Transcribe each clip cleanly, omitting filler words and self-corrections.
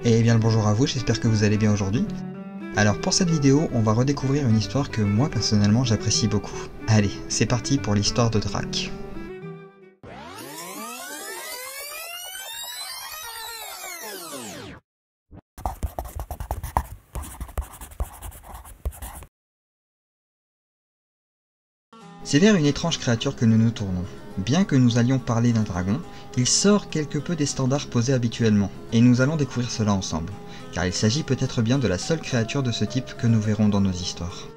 Et bien le bonjour à vous, j'espère que vous allez bien aujourd'hui. Alors pour cette vidéo, on va redécouvrir une histoire que moi personnellement j'apprécie beaucoup. Allez, c'est parti pour l'histoire de Drac. C'est vers une étrange créature que nous nous tournons. Bien que nous allions parler d'un dragon, il sort quelque peu des standards posés habituellement, et nous allons découvrir cela ensemble, car il s'agit peut-être bien de la seule créature de ce type que nous verrons dans nos histoires.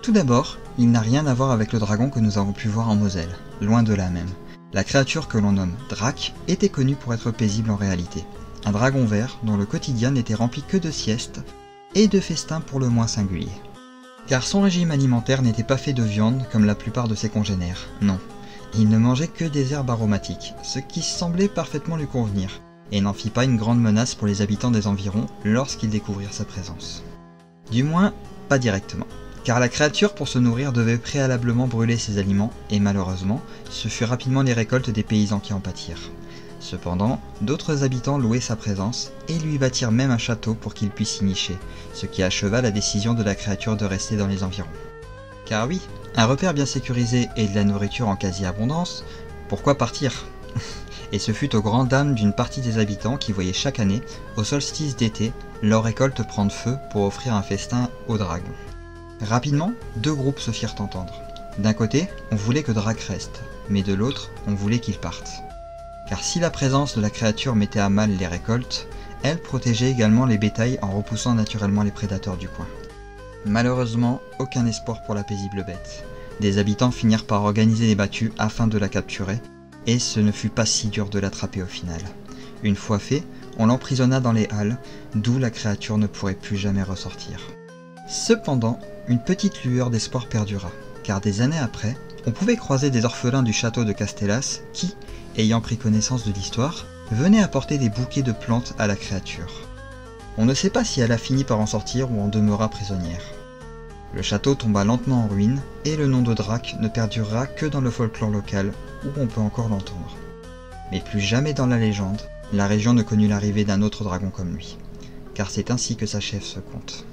Tout d'abord, il n'a rien à voir avec le dragon que nous avons pu voir en Moselle, loin de là même. La créature que l'on nomme Drac était connue pour être paisible en réalité. Un dragon vert dont le quotidien n'était rempli que de siestes et de festins pour le moins singuliers. Car son régime alimentaire n'était pas fait de viande comme la plupart de ses congénères, non. Il ne mangeait que des herbes aromatiques, ce qui semblait parfaitement lui convenir, et n'en fit pas une grande menace pour les habitants des environs lorsqu'ils découvrirent sa présence. Du moins, pas directement, car la créature pour se nourrir devait préalablement brûler ses aliments, et malheureusement, ce fut rapidement les récoltes des paysans qui en pâtirent. Cependant, d'autres habitants louaient sa présence et lui bâtirent même un château pour qu'il puisse s'y nicher, ce qui acheva la décision de la créature de rester dans les environs. Car oui, un repère bien sécurisé et de la nourriture en quasi-abondance, pourquoi partir? Et ce fut aux grandes dames d'une partie des habitants qui voyaient chaque année, au solstice d'été, leur récolte prendre feu pour offrir un festin aux dragons. Rapidement, deux groupes se firent entendre. D'un côté, on voulait que Drac reste, mais de l'autre, on voulait qu'il parte. Car si la présence de la créature mettait à mal les récoltes, elle protégeait également les bétails en repoussant naturellement les prédateurs du coin. Malheureusement, aucun espoir pour la paisible bête. Des habitants finirent par organiser des battues afin de la capturer, et ce ne fut pas si dur de l'attraper au final. Une fois fait, on l'emprisonna dans les halles, d'où la créature ne pourrait plus jamais ressortir. Cependant, une petite lueur d'espoir perdura, car des années après, on pouvait croiser des orphelins du château de Castellas qui, ayant pris connaissance de l'histoire, venaient apporter des bouquets de plantes à la créature. On ne sait pas si elle a fini par en sortir ou en demeura prisonnière. Le château tomba lentement en ruine et le nom de Drac ne perdurera que dans le folklore local où on peut encore l'entendre. Mais plus jamais dans la légende, la région ne connut l'arrivée d'un autre dragon comme lui, car c'est ainsi que s'achève ce conte.